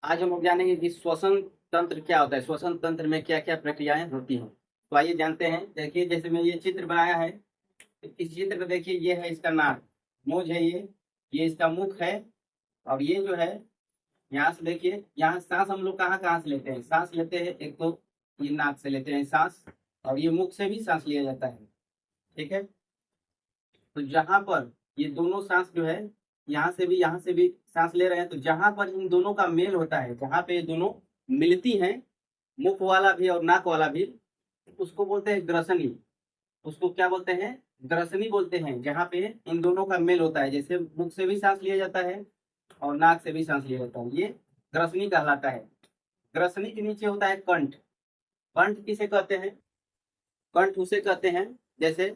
आज हम लोग जानेंगे कि श्वसन तंत्र क्या होता है, श्वसन तंत्र में क्या क्या प्रक्रियाएं होती हैं। तो आइए जानते हैं। देखिए, जैसे मैं ये चित्र बनाया है, इस चित्र को देखिए, ये है इसका नाक, नोज है ये इसका मुख है। और ये जो है, यहाँ से देखिए, यहाँ सांस हम लोग कहाँ कहाँ से लेते हैं, सांस लेते हैं एक तो ये नाक से लेते हैं सांस, और ये मुख से भी सांस लिया जाता है। ठीक है। तो जहां पर ये दोनों सांस जो है, यहाँ से भी सांस ले रहे हैं, तो जहां पर इन दोनों का मेल होता है, जहां पे ये दोनों मिलती हैं, मुख वाला भी और नाक वाला भी, उसको बोलते हैं ग्रसनी। उसको क्या बोलते हैं? ग्रसनी बोलते हैं। जहाँ पे इन दोनों का मेल होता है, जैसे मुख से भी सांस लिया जाता है और नाक से भी सांस लिया जाता है, ये ग्रसनी कहलाता है। ग्रसनी के नीचे होता है कंठ। कंठ किसे कहते हैं? कंठ उसे कहते हैं, जैसे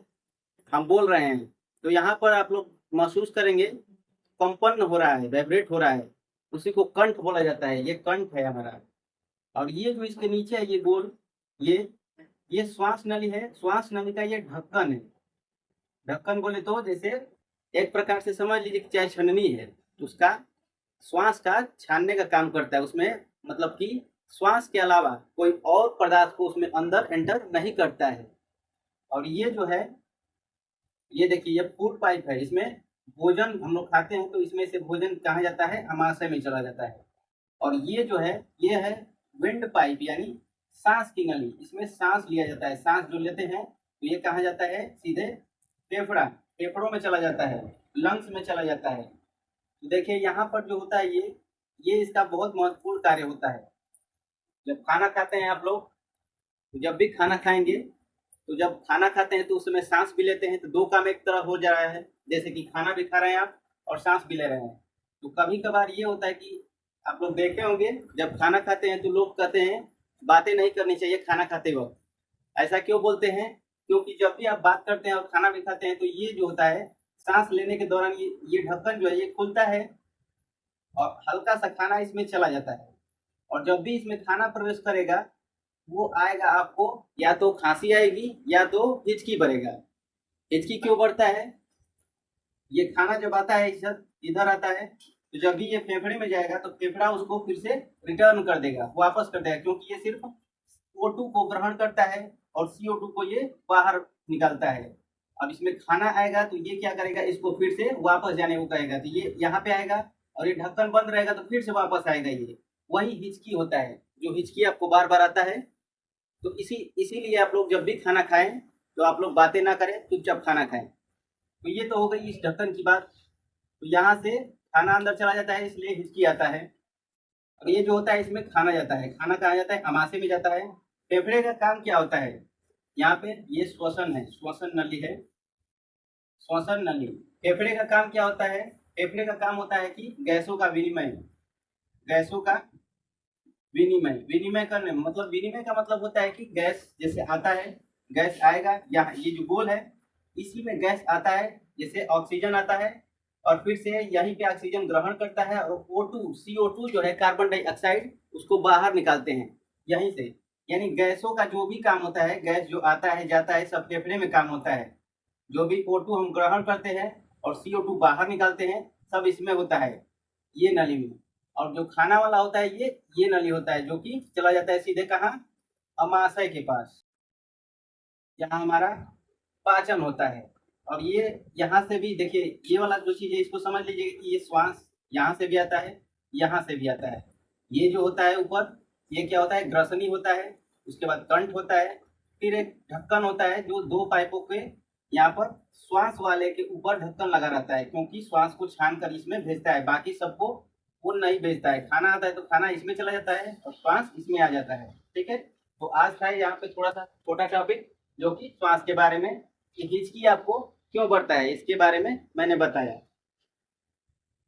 हम बोल रहे हैं तो यहाँ पर आप लोग महसूस करेंगे कंपन हो रहा है, वाइब्रेट हो रहा है, उसी को कंठ बोला जाता है। ये कंठ है हमारा। और ये जो इसके नीचे है, ये गोल, ये ये श्वास नली है। श्वास नली का ये ढक्कन है। ढक्कन बोले तो जैसे एक प्रकार से समझ लीजिए कि चाय छननी है, तो उसका श्वास का छानने का काम करता है उसमें, मतलब कि श्वास के अलावा कोई और पदार्थ को उसमें अंदर एंटर नहीं करता है। और ये जो है, ये देखिए, ये फूड पाइप है। इसमें भोजन हम लोग खाते हैं, तो इसमें से भोजन कहाँ जाता है? आमाशय में चला जाता है। और ये जो है, ये है विंड पाइप, यानी सांस की नली। इसमें सांस लिया जाता है। सांस जो लेते हैं तो ये कहाँ जाता है? सीधे फेफड़ा, फेफड़ों में चला जाता है, लंग्स में चला जाता है। तो देखिए, यहाँ पर जो होता है, ये इसका बहुत महत्वपूर्ण कार्य होता है। जब खाना खाते हैं आप लोग, तो जब भी खाना खाएंगे, तो जब खाना खाते हैं तो उस समय सांस भी लेते हैं, तो दो काम एक तरह हो जा रहा है। जैसे कि खाना भी खा रहे हैं आप और सांस भी ले रहे हैं। तो कभी कभार ये होता है कि आप लोग देखे होंगे, जब खाना खाते हैं तो लोग कहते हैं बातें नहीं करनी चाहिए खाना खाते वक्त। ऐसा क्यों बोलते हैं? क्योंकि जब भी आप बात करते हैं और खाना भी खाते हैं, तो ये जो होता है, सांस लेने के दौरान ये ढक्कन जो है ये खुलता है और हल्का सा खाना इसमें चला जाता है। और जब भी इसमें खाना प्रवेश करेगा, वो आएगा आपको, या तो खांसी आएगी या तो हिचकी बढ़ेगा। हिचकी क्यों बढ़ता है? ये खाना जब आता है इधर इधर आता है, तो जब भी ये फेफड़े में जाएगा तो फेफड़ा उसको फिर से रिटर्न कर देगा, वापस कर देगा, क्योंकि ये सिर्फ O2 को ग्रहण करता है और CO2 को ये बाहर निकालता है। अब इसमें खाना आएगा तो ये क्या करेगा? इसको फिर से वापस जाने को कहेगा, तो ये यहाँ पे आएगा और ये ढक्कन बंद रहेगा तो फिर से वापस आएगा। ये वही हिचकी होता है, जो हिचकी आपको बार बार आता है। तो इसीलिए आप लोग जब भी खाना खाएं, तो आप लोग बातें ना करें, चुपचाप खाना खाएं। तो ये तो हो गई इस ढक्कन की बात। तो यहाँ से खाना अंदर चला जाता है, इसलिए हिचकी आता है। और ये जो होता है, इसमें खाना जाता है। खाना कहाँ जाता है? आमाशय में जाता है। फेफड़े का काम क्या होता है? यहाँ पे ये श्वसन है, श्वसन नली है, श्वसन नली। फेफड़े का काम क्या होता है? फेफड़े का काम होता है कि गैसों का विनिमय, गैसों का विनिमय, विनिमय करने, मतलब विनिमय का मतलब होता है कि गैस जैसे आता है, गैस आएगा, यहाँ ये जो गोल है, इसी में गैस आता है। जैसे ऑक्सीजन आता है और फिर से यहीं पे ऑक्सीजन ग्रहण करता है, और O2 CO2 जो है, कार्बन डाइऑक्साइड, उसको बाहर निकालते हैं यहीं से। यानी गैसों का जो भी काम होता है, गैस जो आता है जाता है, सब फेफड़े में काम होता है। जो भी O2 हम ग्रहण करते हैं और CO2 बाहर निकालते हैं, सब इसमें होता है, ये नली में। और जो खाना वाला होता है, ये नली होता है, जो कि चला जाता है सीधे कहाँ? अमाशय के पास, जहाँ हमारा पाचन होता है। और ये यहाँ से भी देखिए, ये वाला जो चीज है, इसको समझ लीजिए कि ये श्वास यहाँ से भी आता है, यहाँ से भी आता है। ये जो होता है ऊपर, ये क्या होता है? ग्रसनी होता है। उसके बाद कंठ होता है, फिर एक ढक्कन होता है, जो दो पाइपों के यहाँ पर श्वास वाले के ऊपर ढक्कन लगा रहता है, क्योंकि श्वास को छान कर इसमें भेजता है, बाकी सबको वो नहीं भेजता है। खाना आता है तो खाना इसमें चला जाता है और श्वास इसमें आ जाता है। ठीक है। तो आज था यहाँ पे थोड़ा सा छोटा टॉपिक, जो कि श्वास के बारे में, कि हिचकी आपको क्यों बढ़ता है, इसके बारे में मैंने बताया।